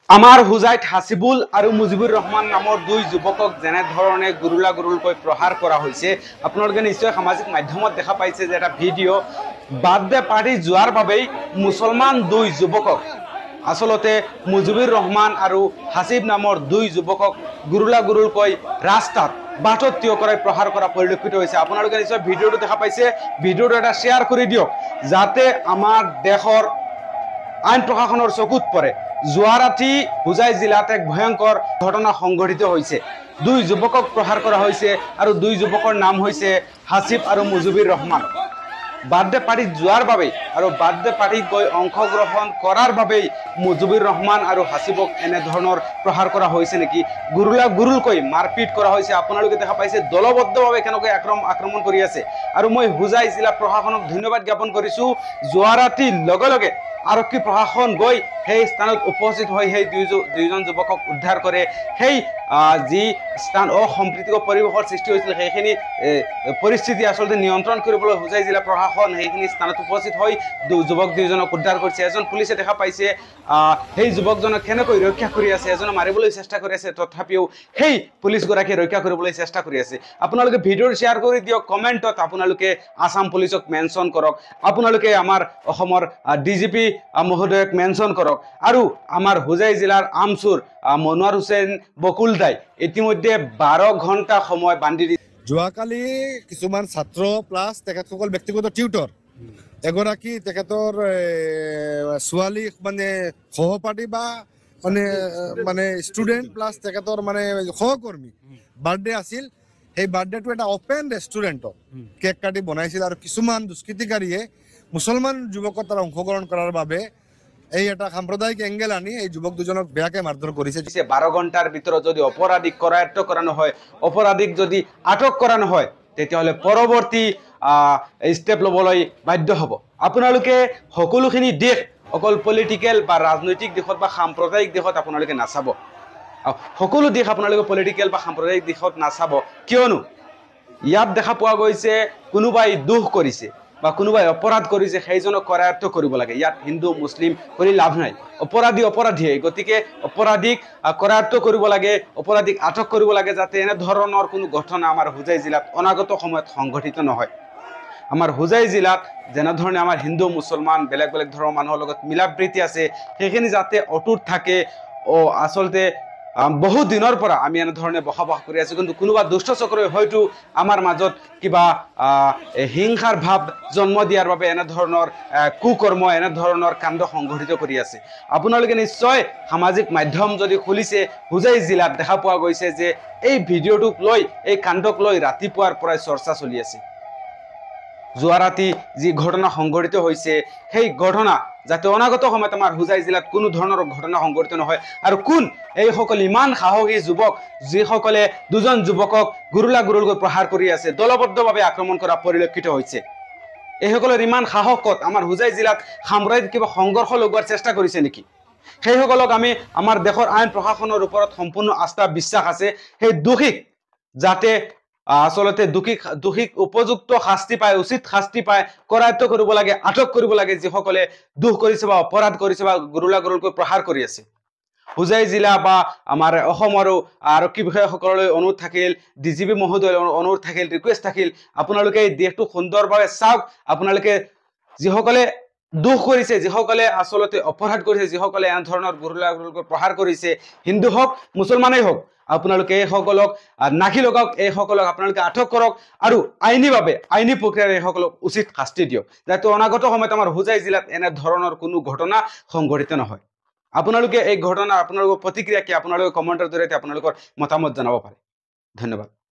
আমাৰ হুজাইত হাসিবুল আৰু মুজিবুৰ ৰহমান নামৰ দুই যুৱকক যেনে ধৰণে গুৰুলা গুৰুলকৈ প্ৰহাৰ কৰা হৈছে। আপোনালোকে নিশ্চয় সামাজিক মাধ্যমত দেখা পাইছে যে এটা ভিডিঅ' বাৰ্থডে পাৰ্টি যোৱাৰ বাবেই মুছলমান দুই যুৱকক আসলতে মুজিবুৰ ৰহমান আৰু হাসিব নামৰ দুই যুৱকক গুৰুলা গুৰুলকৈ ৰাস্তাত বাটত থিয় কৰাই প্ৰহাৰ কৰা পৰিলক্ষিত হৈছে। আপোনালোকে নিশ্চয় ভিডিঅ'টো দেখা পাইছে। ভিডিঅ'টো এটা শ্বেয়াৰ কৰি দিয়ক যাতে আমাৰ দেশৰ আইন প্ৰশাসনৰ চকুত পৰে। যোৱা ৰাতি হুজাই জিলাত এক ভয়ংকৰ ঘটনা সংঘটিত হৈছে। দুই যুৱকক প্ৰহাৰ কৰা হৈছে আৰু দুই যুৱকৰ নাম হৈছে হাসিব আৰু মুজিবুৰ ৰহমান। বাৰ্থডে পাৰ্টিত যোৱাৰ বাবেই আৰু বাৰ্থডে পাৰ্টিত গৈ অংশগ্ৰহণ কৰাৰ বাবেই মুজিবুৰ ৰহমান আৰু হাসিবক এনেধৰণৰ প্ৰহাৰ কৰা হৈছে নেকি, গুৰুলা গুৰুলকৈ মাৰপিট কৰা হৈছে। আপোনালোকে দেখা পাইছে দলবদ্ধভাৱে কেনেকৈ আক্ৰমণ কৰি আছে। আৰু মই হুজাই জিলা প্ৰশাসনক ধন্যবাদ জ্ঞাপন কৰিছোঁ। যোৱা ৰাতি লগে লগে আৰক্ষী প্ৰশাসন গৈ সেই স্থানত উপস্থিত হৈ সেই দুইজন যুৱকক উদ্ধাৰ কৰে। সেই যি স্থান অসম্প্ৰীতিকৰ পৰিৱেশৰ সৃষ্টি হৈছিল সেইখিনি পৰিস্থিতি আচলতে নিয়ন্ত্ৰণ কৰিবলৈ হুজাই জিলা প্ৰশাসন সেইখিনি স্থানত উপস্থিত হৈ যুৱক দুইজনক উদ্ধাৰ কৰিছে। এজন পুলিচে দেখা পাইছে সেই যুৱকজনক কেনেকৈ ৰক্ষা কৰি আছে, এজনে মাৰিবলৈ চেষ্টা কৰি আছে, তথাপিও সেই পুলিচগৰাকীয়ে ৰক্ষা কৰিবলৈ চেষ্টা কৰি আছে। আপোনালোকে ভিডিঅ'টো শ্বেয়াৰ কৰি দিয়ক, কমেণ্টত আপোনালোকে আসাম পুলিচক মেনশ্যন কৰক, আপোনালোকে আমাৰ অসমৰ DGP মহোদয়ক মেনশ্যন কৰক। আৰু আমাৰ হুজাই জিলাৰ আমচুৰ মনোৱাৰ হুছেইন বকুলদাই ইতিমধ্যে 12 ঘণ্টা সময় বান্ধি দিছে। যোৱাকালি কিছুমান ছাত্ৰ প্লাছ তেখেতসকল ব্যক্তিগত টিউটৰ এগৰাকী তেখেতৰ ছোৱালী মানে সহপাঠী বা মানে ষ্টুডেণ্ট প্লাছ তেখেতৰ মানে সহকৰ্মী বাৰ্থডে আছিল। সেই বাৰ্থডেটো এটা অপেন ৰেষ্টুৰেণ্টত কেক কাটি বনাইছিল আৰু কিছুমান দুষ্কৃতিকাৰীয়ে মুছলমান যুৱকৰ তাৰ অংশগ্ৰহণ কৰাৰ বাবে এই এটা সাম্প্ৰদায়িক এংগেল আনি এই যুৱক দুজনক বেয়াকে মাৰধৰ কৰিছে। 12 ঘণ্টাৰ ভিতৰত যদি অপৰাধীক কৰায়ত্ব কৰা নহয়, অপৰাধীক যদি আটক কৰা নহয়, তেতিয়াহ'লে পৰৱৰ্তী ষ্টেপ ল'বলৈ বাধ্য হ'ব। আপোনালোকে সকলোখিনি দিশ অকল পলিটিকেল বা ৰাজনৈতিক দিশত বা সাম্প্ৰদায়িক দিশত আপোনালোকে নাচাব। সকলো দিশ আপোনালোকে পলিটিকেল বা সাম্প্ৰদায়িক দিশত নাচাব, কিয়নো ইয়াত দেখা পোৱা গৈছে কোনোবাই দোষ কৰিছে বা কোনোবাই অপৰাধ কৰিছে, সেইজনক কৰায়ত্ব কৰিব লাগে। ইয়াত হিন্দু মুছলিম কৰি লাভ নাই। অপৰাধীয়ে, গতিকে অপৰাধীক কৰায়ত্ব কৰিব লাগে, অপৰাধীক আটক কৰিব লাগে, যাতে এনেধৰণৰ কোনো ঘটনা আমাৰ হুজাই জিলাত অনাগত সময়ত সংঘটিত নহয়। আমাৰ হুজাই জিলাত যেনেধৰণে আমাৰ হিন্দু মুছলমান বেলেগ বেলেগ ধৰ্মৰ মানুহৰ লগত মিলা প্ৰীতি আছে, সেইখিনি যাতে অটুট থাকে। আচলতে বহু দিনৰ পৰা আমি এনেধৰণে বসবাস কৰি আছোঁ, কিন্তু কোনোবা দুষ্ট চক্ৰই হয়তো আমাৰ মাজত কিবা হিংসাৰ ভাৱ জন্ম দিয়াৰ বাবে এনেধৰণৰ কুকৰ্ম এনেধৰণৰ কাণ্ড সংঘটিত কৰি আছে। আপোনালোকে নিশ্চয় সামাজিক মাধ্যম যদি খুলিছে, হুজাই জিলাত দেখা পোৱা গৈছে যে এই ভিডিঅ'টোক লৈ, এই কাণ্ডক লৈ ৰাতিপুৱাৰ পৰাই চৰ্চা চলি আছে। যোৱা ৰাতি যি ঘটনা সংঘটিত হৈছে সেই ঘটনা যাতে অনাগত সময়ত আমাৰ হুজাই জিলাত কোনো ধৰণৰ ঘটনা সংঘটিত নহয়। আৰু কোন এইসকল ইমান সাহসী যুৱক যিসকলে দুজন যুৱকক গুৰুলা গুৰুলকৈ প্ৰহাৰ কৰি আছে, দলবদ্ধভাৱে আক্ৰমণ কৰা পৰিলক্ষিত হৈছে। এইসকলৰ ইমান সাহস ক'ত? আমাৰ হুজাই জিলাত সাম্প্ৰদায়িক কিবা সংঘৰ্ষ লগোৱাৰ চেষ্টা কৰিছে নেকি? সেইসকলক আমি আমাৰ দেশৰ আইন প্ৰশাসনৰ ওপৰত সম্পূৰ্ণ আস্থা বিশ্বাস আছে। সেই দোষীক যাতে আচলতে দোষীক উপযুক্ত শাস্তি পায়, উচিত শাস্তি পায়, কৰায়ত্ব কৰিব লাগে, আটক কৰিব লাগে যিসকলে দোষ কৰিছে বা অপৰাধ কৰিছে বা গুৰুলা গুৰুলকৈ প্ৰহাৰ কৰি আছে। হুজাই জিলা বা আমাৰ অসমৰো আৰক্ষী বিষয়াসকললৈ অনুৰোধ থাকিল, DGP মহোদয়লৈ অনুৰোধ থাকিল, ৰিকুৱেষ্ট থাকিল, আপোনালোকে এই দেশটো সুন্দৰভাৱে চাওক। আপোনালোকে যিসকলে দোষ কৰিছে, যিসকলে আচলতে অপৰাধ কৰিছে, যিসকলে এনেধৰণৰ গুৰুলা গুৰুলকৈ প্ৰহাৰ কৰিছে, হিন্দু হওক মুছলমানেই হওক, আপোনালোকে এইসকলক নাকি লগাওক, এইসকলক আপোনালোকে আটক কৰক আৰু আইনীভাৱে আইনী প্ৰক্ৰিয়াৰে এইসকলক উচিত শাস্তি দিয়ক, যাতে অনাগত সময়ত আমাৰ হুজাই জিলাত এনেধৰণৰ কোনো ঘটনা সংঘটিত নহয়। আপোনালোকে এই ঘটনা আপোনালোকৰ প্ৰতিক্ৰিয়া কি আপোনালোকে কমেণ্টৰ জৰিয়তে আপোনালোকৰ মতামত জনাব পাৰে। ধন্যবাদ।